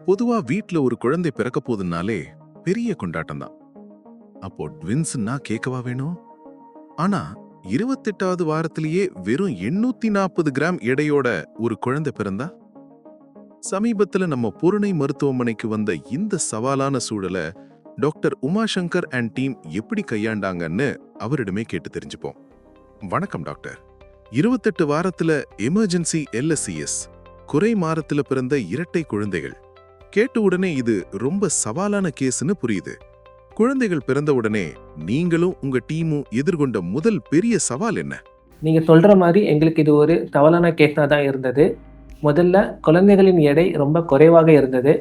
பொதுவா வீட்ல ஒரு குழந்தை பிறக்க போதுனாலே பெரிய கொண்டாட்டம் தான். அப்போ ட்வின்ஸ்னா கேட்கவா வேணும்? ஆனா 28வது வாரத்திலேயே வெறும் 840 கிராம் எடையோட ஒரு குழந்தை பிறந்தா? சமீபத்துல நம்ம பூரணை மருத்துவமனைக்கு வந்த இந்த சவாலான சூழலை டாக்டர் உமாசங்கர் அண்ட் டீம் எப்படி கையாண்டாங்கன்னு அவரிடமே கேட்டு தெரிஞ்சுப்போம். வணக்கம் டாக்டர். 28 வாரத்துல எமர்ஜென்சி எல்எஸ்சிஎஸ், குறை மாரத்துல பிறந்த இரட்டை குழந்தைகள். கேட்ட உடனே இது ரொம்ப சவாலான கேஸ்னு புரியுது. குழந்தைகள் பிறந்த உடனே நீங்களும் உங்க டீமும் எதிர்கொண்ட முதல் பெரிய சவால் என்ன? நீங்கள் சொல்கிற மாதிரி எங்களுக்கு இது ஒரு சவாலான கேஸாக தான் இருந்தது. முதல்ல குழந்தைகளின் எடை ரொம்ப குறைவாக இருந்தது.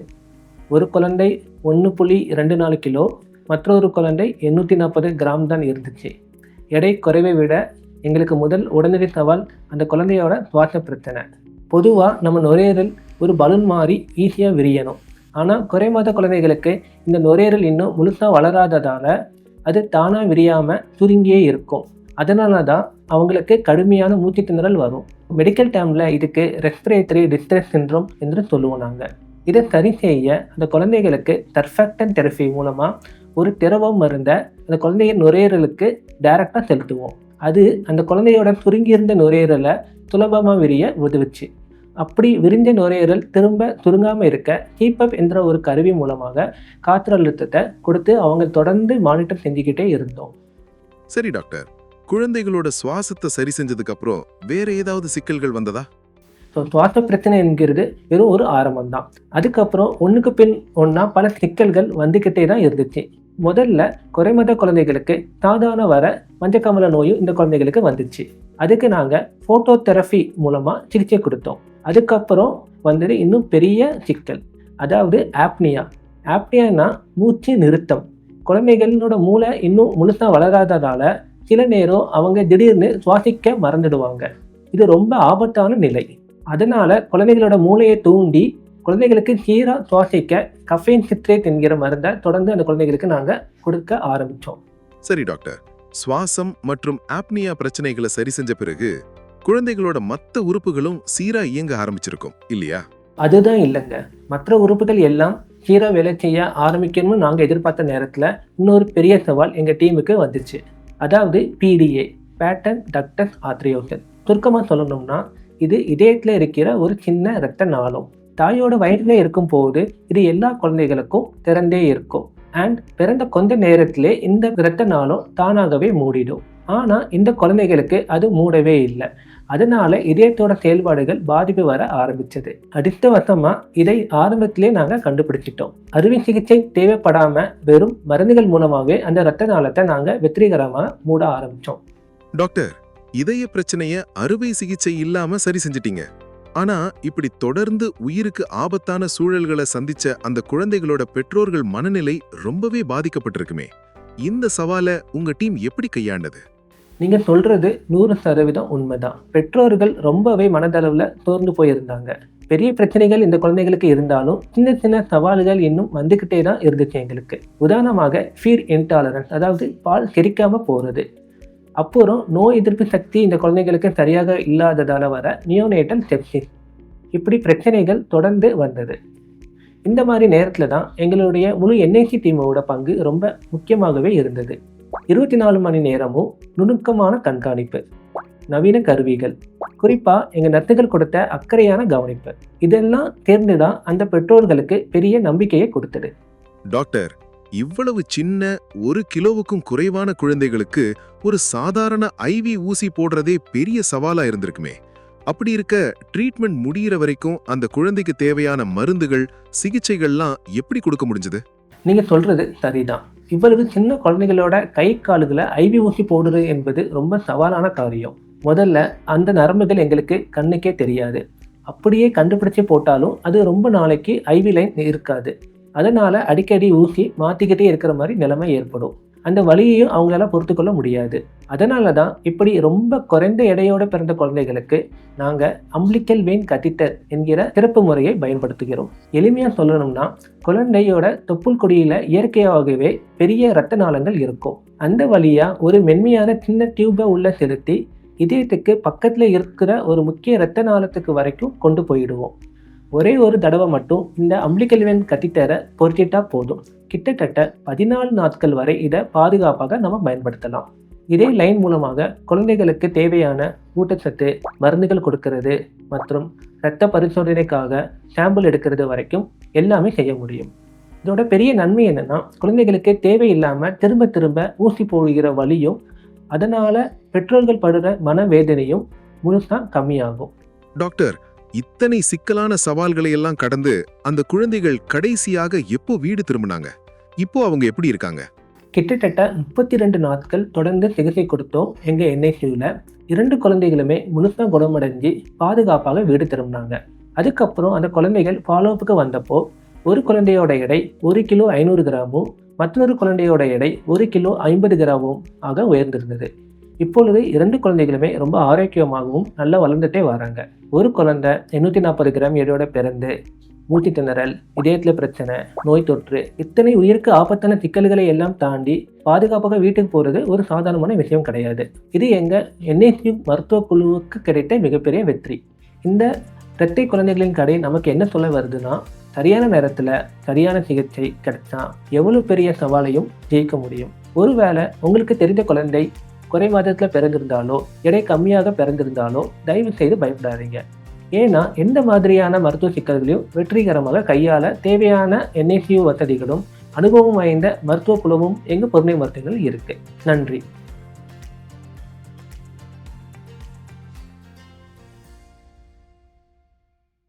ஒரு குழந்தை 1.24 கிலோ, மற்றொரு குழந்தை 840 கிராம் தான் இருந்துச்சு. எடை குறைவை விட எங்களுக்கு முதல் உடனடி சவால் அந்த குழந்தையோட சுவாச பிரச்சனை. பொதுவாக நம்ம நுரையீரல் ஒரு பலூன் மாதிரி ஈஸியாக விரியணும். ஆனால் குறைமாத குழந்தைகளுக்கு இந்த நுரையீரல் இன்னும் முழுசாக வளராததால் அது தானாக விரியாமல் சுருங்கியே இருக்கும். அதனால தான் அவங்களுக்கு கடுமையான மூச்சு திணறல் வரும். மெடிக்கல் டேர்மில் இதுக்கு ரெஸ்பிரேட்டரி டிஸ்ட்ரெஸ் சிண்ட்ரோம் என்று சொல்லுவோம் நாங்கள். இதை சரி செய்ய அந்த குழந்தைகளுக்கு சர்ஃபெக்டன் தெரப்பி மூலமாக ஒரு திரவ மருந்தை அந்த குழந்தைய நுரையீரலுக்கு டைரெக்டாக செலுத்துவோம். அது அந்த குழந்தையோட சுருங்கியிருந்த நுரையீரலை சுலபமாக விரிய உதவுச்சு. அப்படி விரிஞ்ச நுரையீரல் திரும்ப சுருங்காமல் இருக்க ஹீப்அப் என்ற ஒரு கருவி மூலமாக காற்றழுத்தத்தை கொடுத்து அவங்க தொடர்ந்து மானிட்டர் செஞ்சுக்கிட்டே இருந்தோம். சரி டாக்டர், குழந்தைகளோட சுவாசத்தை சரி செஞ்சதுக்கு அப்புறம் வேற ஏதாவது சிக்கல்கள் வந்ததா? ஸோ சுவாச பிரச்சனை என்கிறது வெறும் ஒரு ஆரம்பம் தான். அதுக்கப்புறம் ஒன்றுக்கு பின் ஒன்றா பல சிக்கல்கள் வந்துக்கிட்டே தான் இருந்துச்சு. முதல்ல குறைமத குழந்தைகளுக்கு சாதாரண வர மஞ்சக்காமல நோயும் இந்த குழந்தைகளுக்கு வந்துச்சு. அதுக்கு நாங்கள் ஃபோட்டோ தெரப்பி மூலமாக சிகிச்சை கொடுத்தோம். அதுக்கப்புறம் வந்தது இன்னும் பெரிய சிக்கல், அதாவது ஆப்னியா. ஆப்னியானா மூச்சு நிறுத்தம். குழந்தைகளோட மூளை இன்னும் முழுசாக வளராததால் சில நேரம் அவங்க திடீர்னு சுவாசிக்க மறந்துடுவாங்க. இது ரொம்ப ஆபத்தான நிலை. அதனால் குழந்தைகளோட மூளையை தூண்டி குழந்தைகளுக்கு சீராக சுவாசிக்க கஃபைன் சிட்ரேட் என்கிற மருந்தை தொடர்ந்து அந்த குழந்தைகளுக்கு நாங்கள் கொடுக்க ஆரம்பித்தோம். சரி டாக்டர், சுவாசம் மற்றும் ஆப்னியா பிரச்சனைகளை சரி செஞ்ச பிறகு குழந்தைகளோட மற்ற உறுப்புகளும் சீரா இயங்க ஆரம்பிச்சிருக்கும் இல்லையா? அதுதான் இல்லைங்க. மற்ற உறுப்புகள் எல்லாம் சீராக வேலை செய்ய ஆரம்பிக்கணும்னு நாங்கள் எதிர்பார்த்த நேரத்தில் இன்னொரு பெரிய சவால் எங்கள் டீமுக்கு வந்துச்சு. அதாவது PDA, பேட்டர்ன் டக்டஸ் ஆர்த்ரியோசிஸ். சுருக்கமாக சொல்லணும்னா இது இதயத்தில் இருக்கிற ஒரு சின்ன இரத்த நாளம். தாயோட வயிற்றில் இருக்கும் போது இது எல்லா குழந்தைகளுக்கும் திறந்தே இருக்கும். அண்ட் பிறந்த கொஞ்ச நேரத்திலே இந்த இரத்த நாளம் தானாகவே மூடிடும். ஆனால் இந்த குழந்தைகளுக்கு அது மூடவே இல்லை. அதனால இதயத்தோட செயல்பாடுகள் பாதிப்பு வர ஆரம்பிச்சது. அடுத்த வருஷமா இதை ஆரம்பத்திலே நாங்கள் கண்டுபிடிச்சிட்டோம். அறுவை சிகிச்சை தேவைப்படாமல் வெறும் மருந்துகள் மூலமாகவே அந்த இரத்த நாளத்தை நாங்கள் வெற்றிகரமாக மூட ஆரம்பித்தோம். டாக்டர், இதய பிரச்சனைய அறுவை சிகிச்சை இல்லாம சரி செஞ்சிட்டீங்க. ஆனா இப்படி தொடர்ந்து உயிருக்கு ஆபத்தான சூழல்களை சந்திச்ச அந்த குழந்தைகளோட பெற்றோர்கள் மனநிலை ரொம்பவே பாதிக்கப்பட்டிருக்குமே. இந்த சவாலை உங்க டீம் எப்படி கையாண்டது? நீங்கள் சொல்கிறது 100% உண்மைதான். பெற்றோர்கள் ரொம்பவே மனதளவில் சோர்ந்து போயிருந்தாங்க. பெரிய பிரச்சனைகள் இந்த குழந்தைகளுக்கு இருந்தாலும் சின்ன சின்ன சவால்கள் இன்னும் வந்துக்கிட்டே தான் இருந்துச்சு எங்களுக்கு. உதாரணமாக ஃபீட் இன்டாலரன்ஸ், அதாவது பால் செரிக்காமல் போகிறது. அப்புறம் நோய் எதிர்ப்பு சக்தி இந்த குழந்தைகளுக்கு சரியாக இல்லாததால் வர நியோனேட்டல் செப்சிஸ். இப்படி பிரச்சனைகள் தொடர்ந்து வந்தது. இந்த மாதிரி நேரத்தில் தான் எங்களுடைய முழு NIC டீமோட பங்கு ரொம்ப முக்கியமாகவே இருந்தது. 24 மணி நேரமும் நுணுக்கமான கண்காணிப்பு, நவீன கருவிகள், குறிப்பாக எங்கள் நர்சுகள் கொடுத்த அக்கறையான கவனிப்பு, இதெல்லாம் சேர்ந்து தான் அந்த பெற்றோர்களுக்கு பெரிய நம்பிக்கையை கொடுத்தது. டாக்டர், இவ்வளவு சின்ன 1 கிலோவுக்கும் குறைவான குழந்தைகளுக்கு ஒரு சாதாரண IV ஊசி போடுறதே பெரிய சவாலா இருந்திருக்குமே. அப்படி இருக்க ட்ரீட்மெண்ட் முடிகிற வரைக்கும் அந்த குழந்தைக்கு தேவையான மருந்துகள், சிகிச்சைகள்லாம் எப்படி கொடுக்க முடிஞ்சது? நீங்கள் சொல்கிறது சரிதான். இவ்வளவு சின்ன குழந்தைகளோட கை கால்களை IV ஊசி போடுறது என்பது ரொம்ப சவாலான காரியம். முதல்ல அந்த நரம்புகள் எங்களுக்கு கண்ணுக்கே தெரியாது. அப்படியே கண்டுபிடிச்சி போட்டாலும் அது ரொம்ப நாளைக்கு IV லைன் இருக்காது. அதனால் அடிக்கடி ஊசி மாற்றிக்கிட்டே இருக்கிற மாதிரி நிலைமை ஏற்படும். அந்த வலியையும் அவங்களால பொறுத்துக்கொள்ள முடியாது. அதனால தான் இப்படி ரொம்ப குறைந்த எடையோடு பிறந்த குழந்தைகளுக்கு நாங்கள் அம்பிளிக்கல் வெயின் கத்தீட்டர் என்கிற சிறப்பு முறையை பயன்படுத்துகிறோம். எளிமையாக சொல்லணும்னா, குழந்தையோட தொப்புள் கொடியில் இயற்கையாகவே பெரிய இரத்த நாளங்கள் இருக்கும். அந்த வழியாக ஒரு மென்மையான சின்ன டியூபை உள்ள செலுத்தி இதயத்துக்கு பக்கத்தில் இருக்கிற ஒரு முக்கிய இரத்த நாளத்துக்கு வரைக்கும் கொண்டு போயிடுவோம். ஒரே ஒரு தடவை மட்டும் இந்த அம்பிளிக்கல் வெயின் கத்திட்டரை பொருத்திட்டா போதும். கிட்டத்தட்ட 14 நாட்கள் வரை இதை பாதுகாப்பாக நம்ம பயன்படுத்தலாம். இதே லைன் மூலமாக குழந்தைகளுக்கு தேவையான ஊட்டச்சத்து, மருந்துகள் கொடுக்கறது மற்றும் இரத்த பரிசோதனைக்காக சாம்பிள் எடுக்கிறது வரைக்கும் எல்லாமே செய்ய முடியும். இதோட பெரிய நன்மை என்னன்னா, குழந்தைகளுக்கு தேவையில்லாம திரும்ப திரும்ப ஊசி போடுகிற வலியும், அதனால பெற்றோர்கள் படுற மனவேதனையும் முழுசா கம்மியாகும். டாக்டர், இத்தனை சிக்கலான சவால்களை எல்லாம் கடந்து அந்த குழந்தைகள் கடைசியாக எப்போ வீடு திரும்பினாங்க? இப்போ அவங்க எப்படி இருக்காங்க? கிட்டத்தட்ட 32 நாட்கள் தொடர்ந்து சிகிச்சை கொடுத்தோம் எங்க NICUல. 2 குழந்தைகளுமே முழுசா குணமடைஞ்சு பாதுகாப்பாக வீடு திரும்பினாங்க. அதுக்கப்புறம் அந்த குழந்தைகள் ஃபாலோஅப்புக்கு வந்தப்போ ஒரு குழந்தையோட எடை 1 கிலோ 500 கிராமும் மற்றொரு குழந்தையோட எடை 1 கிலோ 50 கிராமும் ஆக உயர்ந்திருந்தது. இப்பொழுது 2 குழந்தைகளுமே ரொம்ப ஆரோக்கியமாகவும் நல்லா வளர்ந்துட்டே வராங்க. ஒரு குழந்தை 840 கிராம் எடையோட பிறந்து மூச்சு திணறல், இதயத்துல பிரச்சனை, நோய் தொற்று, இத்தனை உயிருக்கு ஆபத்தான சிக்கல்களை எல்லாம் தாண்டி பாதுகாப்பாக வீட்டுக்கு போறது ஒரு சாதாரணமான விஷயம் கிடையாது. இது எங்க NICU மருத்துவ குழுவுக்கு கிடைத்த மிகப்பெரிய வெற்றி. இந்த இரட்டை குழந்தைகளின் கதை நமக்கு என்ன சொல்ல வருதுன்னா, சரியான நேரத்துல சரியான சிகிச்சை கிடைச்சா எவ்வளவு பெரிய சவாலையும் ஜெயிக்க முடியும். ஒருவேளை உங்களுக்கு தெரிந்த குழந்தை குறை மாதத்துல பிறந்திருந்தாலோ எடை கம்மியாக பிறந்திருந்தாலோ தயவு செய்து பயப்படாதீங்க. ஏன்னா எந்த மாதிரியான மருத்துவ சிக்கல்களையும் வெற்றிகரமாக கையாள தேவையான NICU வசதிகளும் அனுபவம் வாய்ந்த மருத்துவ குழுவும் எங்க பொருணை மருத்துவர்கள் இருக்கு. நன்றி.